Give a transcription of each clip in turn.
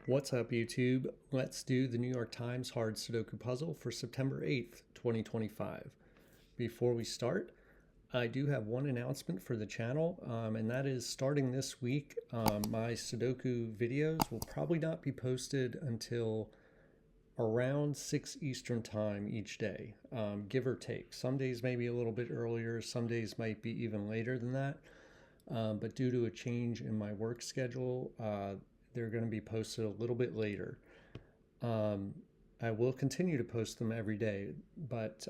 What's up, YouTube? Let's do the New York Times hard Sudoku puzzle for September 8th, 2025. Before we start, I do have one announcement for the channel, and that is starting this week, my Sudoku videos will probably not be posted until around 6 Eastern time each day, give or take. Some days may be a little bit earlier, some days might be even later than that, but due to a change in my work schedule, they're going to be posted a little bit later. I will continue to post them every day, but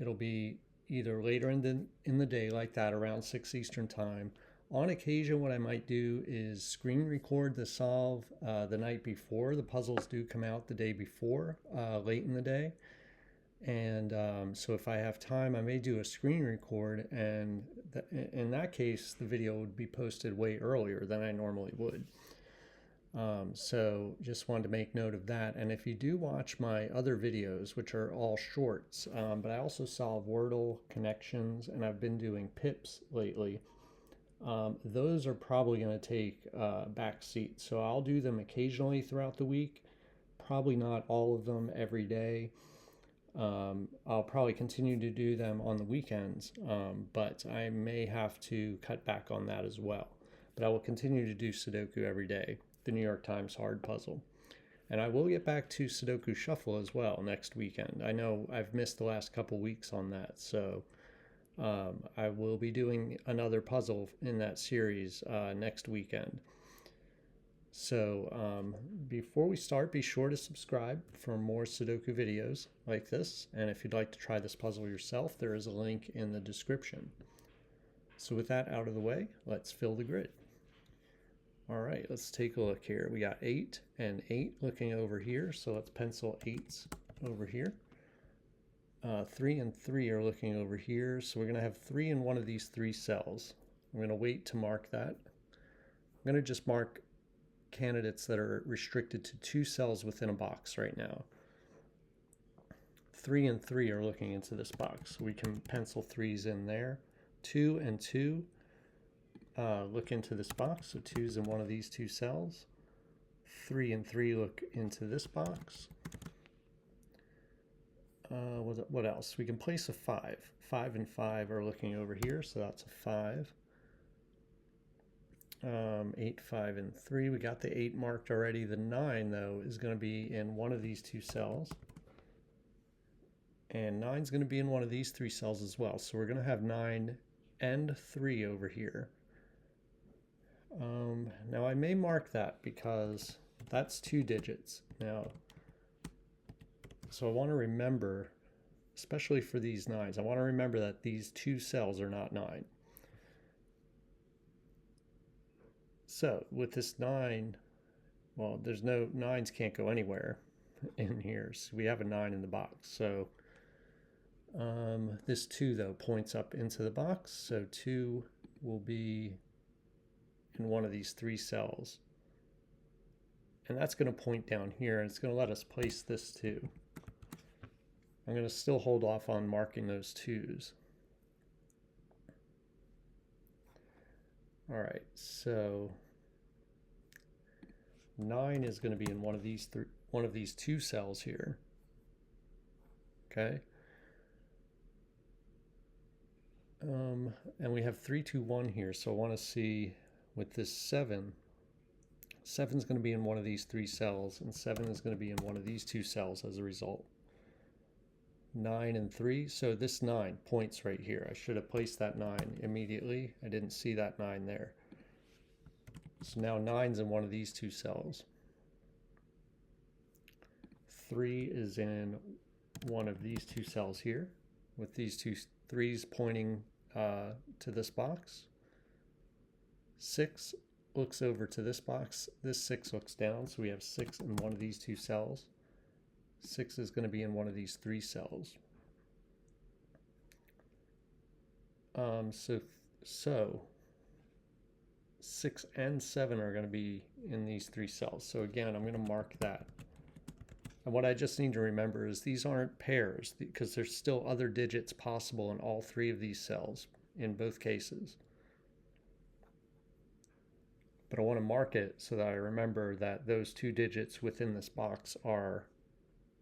it'll be either later in the day like that, around 6 Eastern time. On occasion, what I might do is screen record the solve the night before. The puzzles do come out the day before, late in the day. And so if I have time, I may do a screen record, and in that case, the video would be posted way earlier than I normally would. So just wanted to make note of that. And if you do watch my other videos, which are all shorts, but I also solve Wordle connections, and I've been doing pips lately, those are probably going to take back seat. So I'll do them occasionally throughout the week, probably not all of them every day. I'll probably continue to do them on the weekends, but I may have to cut back on that as well. But I will continue to do Sudoku every day, the New York Times hard puzzle. And I will get back to Sudoku Shuffle as well next weekend. I know I've missed the last couple weeks on that, so I will be doing another puzzle in that series next weekend. So before we start, be sure to subscribe for more Sudoku videos like this. And if you'd like to try this puzzle yourself, there is a link in the description. So with that out of the way, let's fill the grid. All right, let's take a look here. We got 8 and 8 looking over here, so let's pencil 8s over here. 3 and 3 are looking over here, so we're going to have 3 in one of these 3 cells. I'm going to wait to mark that. I'm going to just mark candidates that are restricted to 2 cells within a box right now. 3 and 3 are looking into this box, so we can pencil 3s in there. 2 and 2 look into this box, so 2's in one of these 2 cells. 3 and 3 look into this box. What else? We can place a 5. 5 and 5 are looking over here, so that's a 5. 8, 5, and 3. We got the 8 marked already. The 9, though, is going to be in one of these 2 cells. And 9 is going to be in one of these 3 cells as well. So we're going to have 9 and 3 over here. Now I may mark that because that's 2 digits. Now, so I want to remember, especially for these 9s, I want to remember that these 2 cells are not 9. So with this 9, well, there's no 9s can't go anywhere in here. So we have a 9 in the box. So this 2 though points up into the box. So 2 will be in one of these 3 cells. And that's going to point down here, and it's going to let us place this 2. I'm going to still hold off on marking those 2's. All right, so 9 is going to be in one of these 2 cells here. Okay. And we have 3, 2, 1 here, so I want to see with this 7. 7 is going to be in one of these 3 cells, and 7 is going to be in one of these 2 cells as a result. 9 and 3, so this 9 points right here. I should have placed that 9 immediately. I didn't see that 9 there. So now 9's in one of these 2 cells. 3 is in one of these 2 cells here, with these 2 3's pointing to this box. 6 looks over to this box. This 6 looks down, so we have 6 in one of these 2 cells. 6 is going to be in one of these 3 cells. So 6 and 7 are going to be in these 3 cells. So again, I'm going to mark that. And what I just need to remember is these aren't pairs, because there's still other digits possible in all 3 of these cells in both cases. but I want to mark it so that I remember that those 2 digits within this box are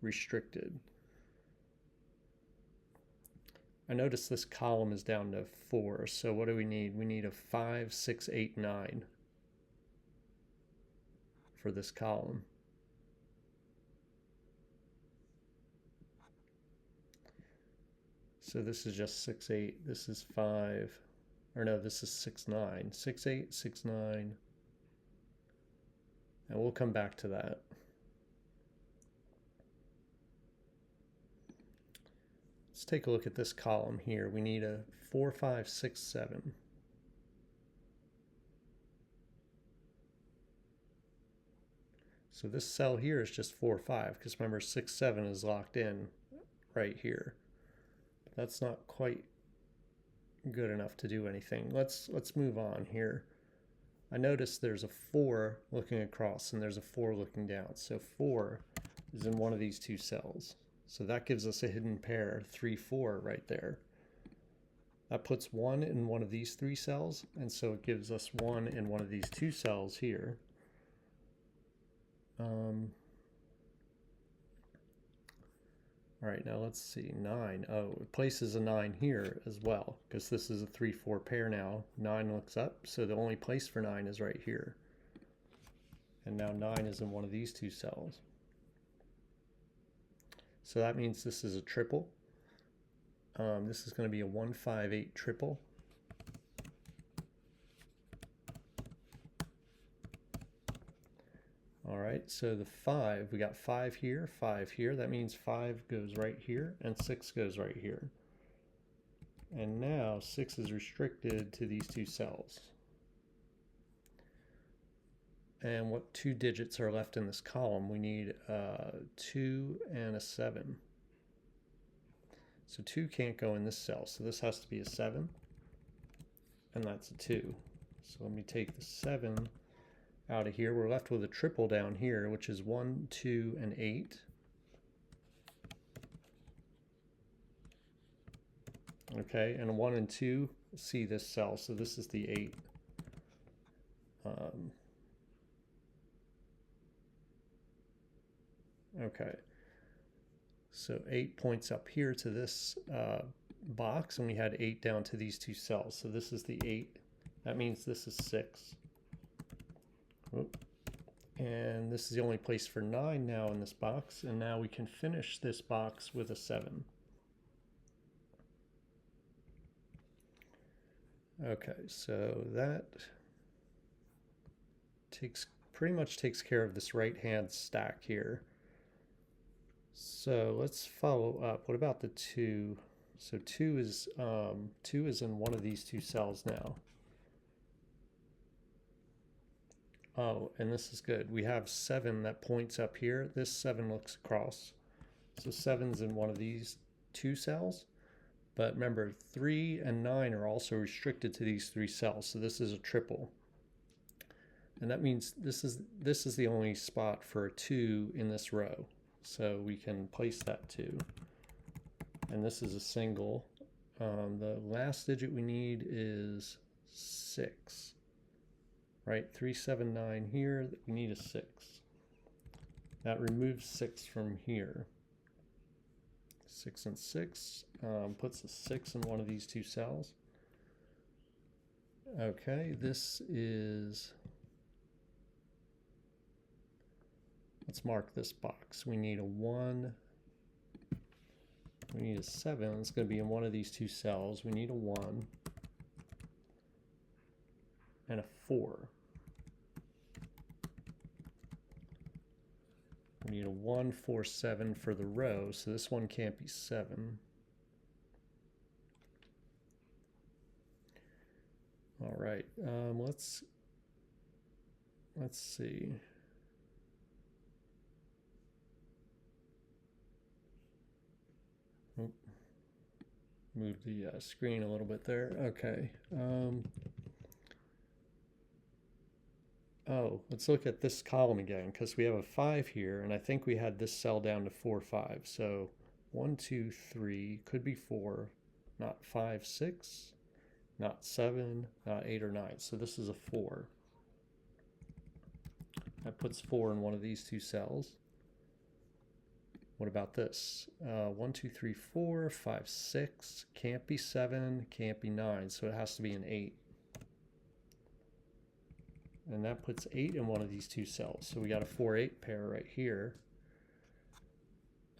restricted. I notice this column is down to 4, so what do we need? We need a 5, 6, 8, 9 for this column. So this is just 6, 8, this is 5, or no, this is 6, 9, 6, 8, 6, 9, and we'll come back to that. Let's take a look at this column here. We need a 4, 5, 6, 7. So this cell here is just 4, 5, because remember 6, 7 is locked in right here. That's not quite good enough to do anything. Let's move on here. I notice there's a 4 looking across and there's a 4 looking down. So 4 is in one of these 2 cells. So that gives us a hidden pair, 3, 4 right there. That puts 1 in one of these 3 cells, and so it gives us 1 in one of these 2 cells here. All right, now let's see, 9. Oh, it places a 9 here as well, because this is a 3, 4 pair now. 9 looks up, so the only place for 9 is right here. And now 9 is in one of these 2 cells. So that means this is a triple. This is going to be a 1, 5, 8 triple. All right, so the 5, we got 5 here, 5 here. That means 5 goes right here and 6 goes right here. And now 6 is restricted to these 2 cells. And what 2 digits are left in this column? We need 2 and a 7. So 2 can't go in this cell, so this has to be a 7, and that's a 2. So let me take the 7 out of here. We're left with a triple down here, which is 1, 2, and 8. Okay, and 1 and 2 see this cell, so this is the 8. Okay, so 8 points up here to this box, and we had 8 down to these 2 cells. So this is the 8. That means this is 6. Oop. And this is the only place for 9 now in this box, and now we can finish this box with a 7. Okay, so that pretty much takes care of this right-hand stack here. So let's follow up. What about the 2? So 2 is in one of these 2 cells now. Oh, and this is good. We have 7 that points up here. This 7 looks across. So 7's in one of these 2 cells. But remember, 3 and 9 are also restricted to these 3 cells. So this is a triple. And that means this is the only spot for a 2 in this row. So we can place that 2. And this is a single. The last digit we need is 6. Right, 3, 7, 9 here. We need a 6. That removes 6 from here. 6 and 6 puts a 6 in one of these 2 cells. Okay, this is... Let's mark this box. We need a 1. We need a 7. It's going to be in one of these 2 cells. We need a 1 and a 4. We need a 1, 4, 7 for the row, so this one can't be 7. All right, let's see. Move the screen a little bit there. Okay. Oh, let's look at this column again, because we have a 5 here, and I think we had this cell down to 4, 5. So 1, 2, 3, could be 4, not 5, 6, not 7, not 8 or 9. So this is a 4. That puts 4 in one of these two cells. What about this? 1, 2, 3, 4, 5, 6. Can't be 7, can't be 9, so it has to be an 8. And that puts 8 in one of these two cells. So we got a 4, 8 pair right here.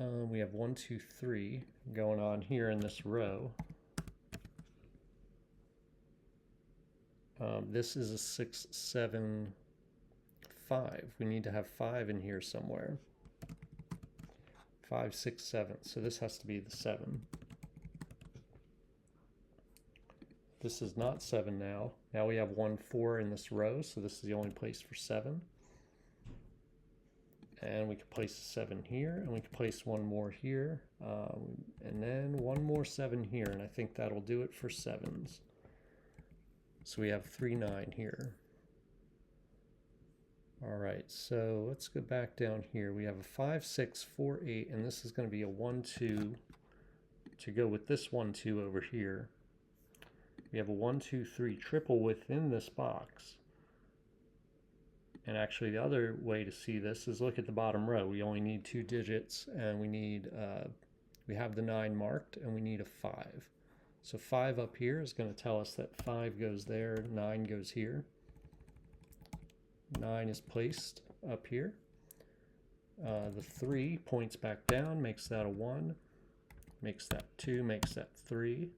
We have 1, 2, 3 going on here in this row. This is a 6, 7, 5. We need to have 5 in here somewhere. 5, 6, 7. So this has to be the 7. This is not 7 now. Now we have 1, 4 in this row, so this is the only place for 7. And we can place a 7 here, and we can place one more here, and then one more 7 here, and I think that'll do it for 7s. So we have 3, 9 here. All right, so let's go back down here. We have a 5, 6, 4, 8, and this is going to be a 1, 2 to go with this 1, 2 over here. We have a 1, 2, 3 triple within this box. And actually the other way to see this is look at the bottom row. We only need 2 digits, and we have the 9 marked, and we need a 5. So 5 up here is going to tell us that 5 goes there, 9 goes here. 9 is placed up here. The 3 points back down, makes that a 1, makes that 2, makes that 3.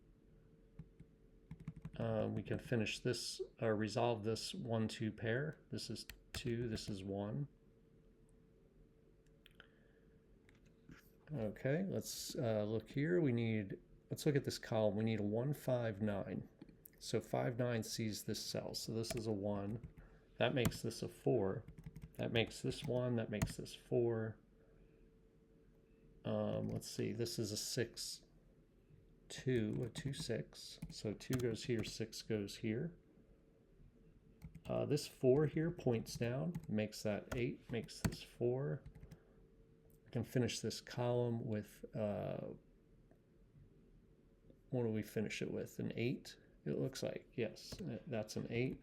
We can finish this, or resolve this 1, 2 pair. This is 2, this is 1. Okay, let's look here. Let's look at this column. We need a 1, 5, 9. So 5, 9 sees this cell. So this is a 1. That makes this a 4. That makes this 1. That makes this 4. Let's see. This is a 6, 2, a 2, 6. So 2 goes here, 6 goes here. This 4 here points down, makes that 8, makes this 4. I can finish this column with, what do we finish it with? An 8, it looks like. Yes, that's an 8.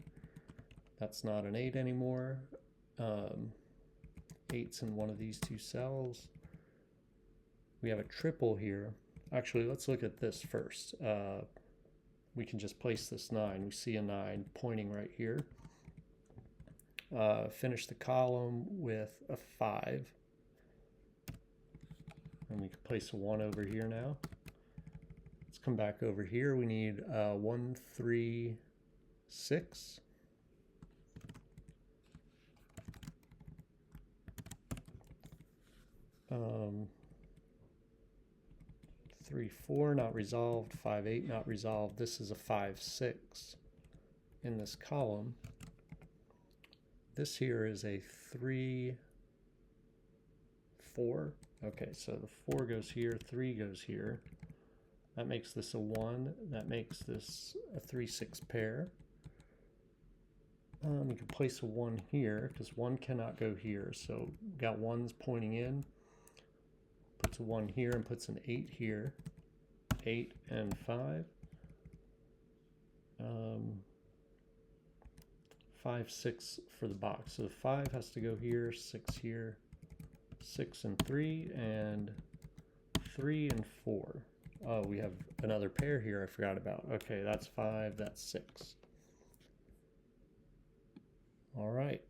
That's not an 8 anymore. 8's in one of these two cells. We have a triple here. Actually, let's look at this first. We can just place this 9. We see a 9 pointing right here. Finish the column with a 5. And we can place a 1 over here now. Let's come back over here. We need 1, 3, 6. 3, 4 not resolved. 5, 8 not resolved. This is a 5, 6 in this column. This here is a 3, 4. Okay, so the 4 goes here, 3 goes here. That makes this a 1. That makes this a 3, 6 pair. We can place a 1 here because 1 cannot go here. So we've got 1s pointing in. Puts a 1 here and puts an 8 here. 8 and 5. 5, 6 for the box. So 5 has to go here, 6 here, 6 and 3, and 3 and 4. Oh, we have another pair here I forgot about. Okay, that's 5, that's 6. All right.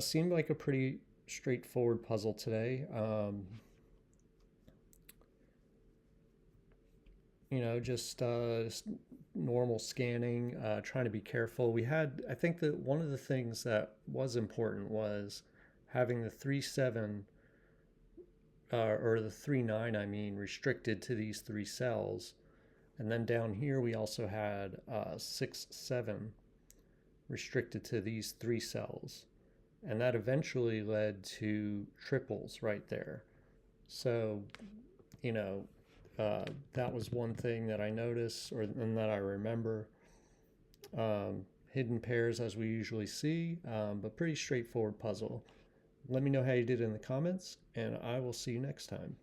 Seemed like a pretty straightforward puzzle today. You know, just normal scanning, trying to be careful. I think that one of the things that was important was having the 3, 7, or the 3, 9, I mean, restricted to these 3 cells. And then down here, we also had 6, 7 restricted to these 3 cells. And that eventually led to triples right there. So, you know, that was one thing that I noticed, and that I remember. Hidden pairs as we usually see, but pretty straightforward puzzle. Let me know how you did in the comments, and I will see you next time.